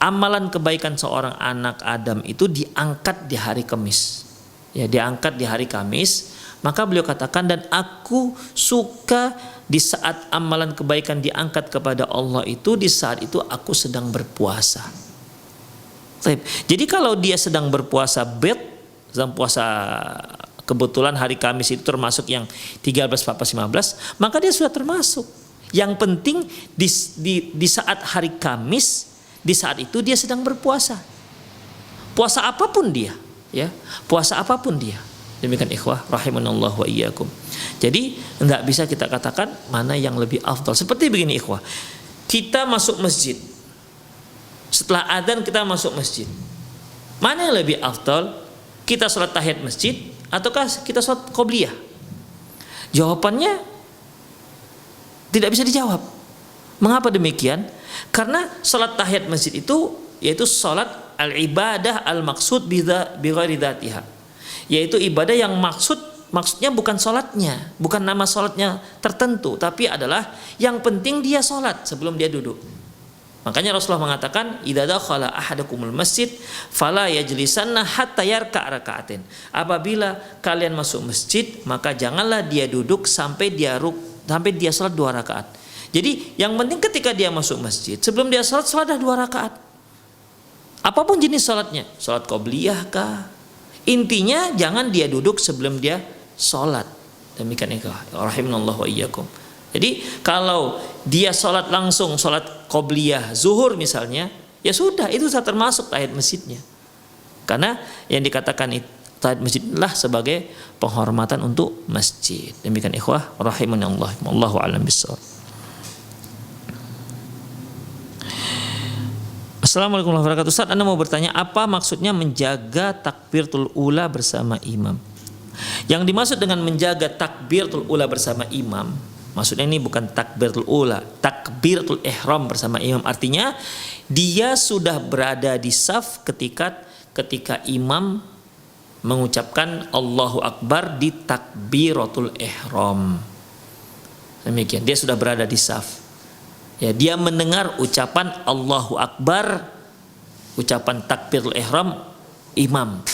amalan kebaikan seorang anak Adam itu diangkat di hari Kamis. Ya, diangkat di hari Kamis. Maka beliau katakan, dan aku suka di saat amalan kebaikan diangkat kepada Allah itu, di saat itu aku sedang berpuasa. Jadi kalau dia sedang berpuasa bid, sedang puasa kebetulan hari Kamis itu termasuk yang 13, 14, 15, maka dia sudah termasuk. Yang penting di saat hari Kamis, di saat itu dia sedang berpuasa. Puasa apapun dia. ya, puasa apapun dia. Demikian ikhwah rahimanallah wa iyyakum. Jadi enggak bisa kita katakan mana yang lebih afdal. Seperti begini ikhwah. Kita masuk masjid. Setelah adzan kita masuk masjid. Mana yang lebih afdal? Kita salat tahiyat masjid ataukah kita salat qobliyah? Jawabannya tidak bisa dijawab. Mengapa demikian? Karena salat tahiyat masjid itu yaitu salat al-ibadah al-maqsud bi ghairi dzatiha. Yaitu ibadah yang maksudnya bukan sholatnya, bukan nama sholatnya tertentu, tapi adalah yang penting dia sholat sebelum dia duduk. Makanya Rasulullah mengatakan, idza dakhala ahadakumul masjid fala yajlisanna hatta yarka' raka'atin. Apabila kalian masuk masjid, maka janganlah dia duduk sampai dia sholat 2 rakaat. Jadi yang penting ketika dia masuk masjid, sebelum dia sholatlah 2 rakaat. Apapun jenis sholatnya, sholat qobliyah kah? Intinya jangan dia duduk sebelum dia sholat. Demikian ikhwah rahimanallah wa iyyakum. Jadi kalau dia sholat langsung, sholat qobliyah zuhur misalnya, ya sudah, itu sudah termasuk tahiyat masjidnya. Karena yang dikatakan tahiyat masjid lah sebagai penghormatan untuk masjid. Demikian ikhwah rahimanallah, wallahu a'lam bishawab. Assalamualaikum warahmatullahi wabarakatuh. Ustaz, Anda mau bertanya, apa maksudnya menjaga takbiratul ula bersama imam? Yang dimaksud dengan menjaga takbiratul ula bersama imam, maksudnya ini bukan takbiratul ula, takbiratul ihram bersama imam. Artinya dia sudah berada di saf ketika imam mengucapkan Allahu Akbar di takbiratul ihram. Demikian, dia sudah berada di saf. Ya, dia mendengar ucapan Allahu Akbar, ucapan takbiratul ihram imam.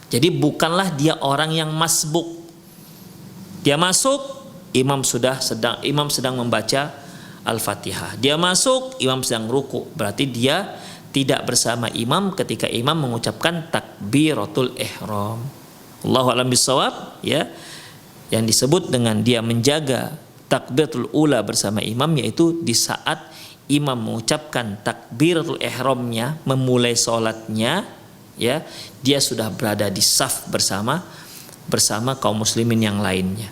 Jadi bukanlah dia orang yang masbuk. Dia masuk, imam sedang membaca Al-Fatihah. Dia masuk, imam sedang ruku. Berarti dia tidak bersama imam ketika imam mengucapkan takbiratul ihram. Allahu a'lam bishawab, ya. Yang disebut dengan dia menjaga takbiratul ula bersama imam, yaitu di saat imam mengucapkan takbiratul ihramnya, memulai sholatnya, ya, dia sudah berada di saf bersama kaum muslimin yang lainnya.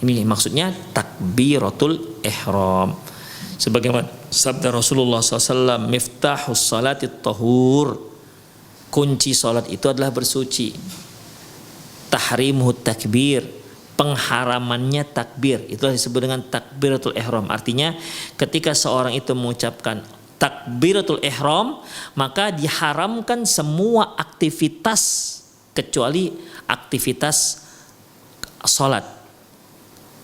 Ini maksudnya takbiratul ihram. Sebagaimana sabda Rasulullah SAW, miftahus salatit tahur, kunci sholat itu adalah bersuci. Tahrimuhut takbir, pengharamannya takbir, itu disebut dengan takbiratul ihram. Artinya ketika seorang itu mengucapkan takbiratul ihram, maka diharamkan semua aktivitas kecuali aktivitas salat.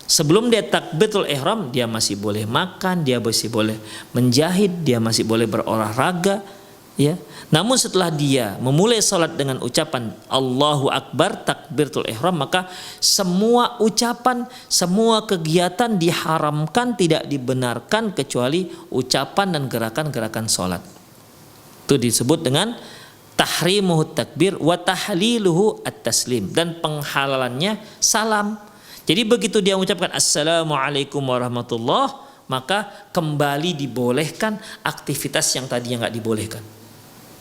Sebelum dia takbiratul ihram, dia masih boleh makan, dia masih boleh menjahit, dia masih boleh berolahraga, ya. Namun setelah dia memulai salat dengan ucapan Allahu Akbar takbiratul ihram, maka semua ucapan, semua kegiatan diharamkan, tidak dibenarkan kecuali ucapan dan gerakan-gerakan salat. Itu disebut dengan tahrimuhut takbir wa tahliluhu at-taslim, dan penghalalannya salam. Jadi begitu dia mengucapkan assalamualaikum warahmatullah, maka kembali dibolehkan aktivitas yang tadinya nggak dibolehkan.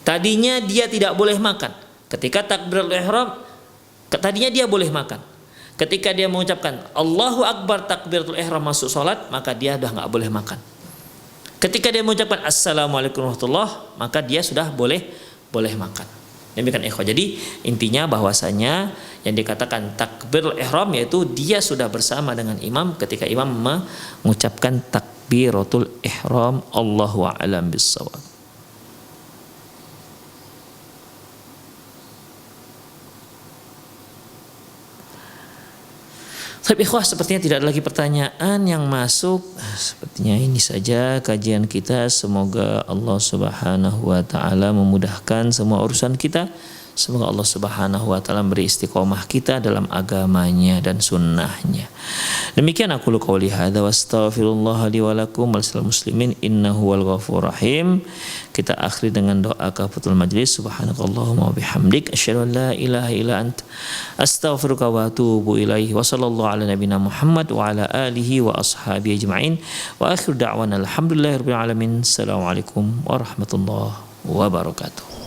Tadinya dia tidak boleh makan. Ketika takbiratul ihram, tadinya dia boleh makan. Ketika dia mengucapkan Allahu Akbar takbiratul ihram masuk salat, maka dia sudah nggak boleh makan. Ketika dia mengucapkan assalamualaikum warahmatullah, maka dia sudah boleh makan. Demikian ikhwah. Jadi intinya bahwasanya yang dikatakan takbiratul ihram yaitu dia sudah bersama dengan imam ketika imam mengucapkan takbiratul ihram. Allahu a'lam bishawab. Tapi ikhwah, sepertinya tidak ada lagi pertanyaan yang masuk. Sepertinya ini saja kajian kita. Semoga Allah Subhanahu wa taala memudahkan semua urusan kita. Semoga Allah Subhanahu wa taala beri istiqomah kita dalam agamanya dan sunnahnya. Demikian aku qouli hadza wa astaghfirullah li wa lakum wal muslimin innahu wal ghafurur rahim. Kita akhiri dengan doa kafatul majlis. Subhanakallahumma wa bihamdik asyhadu an la ilaha illa anta astaghfiruka wa atubu ilaihi. Wa sallallahu ala nabiyyina Muhammad wa ala alihi wa ashabihi ajma'in. Wa akhiru da'wana alhamdulillahirabbil alamin. Assalamualaikum warahmatullahi wabarakatuh.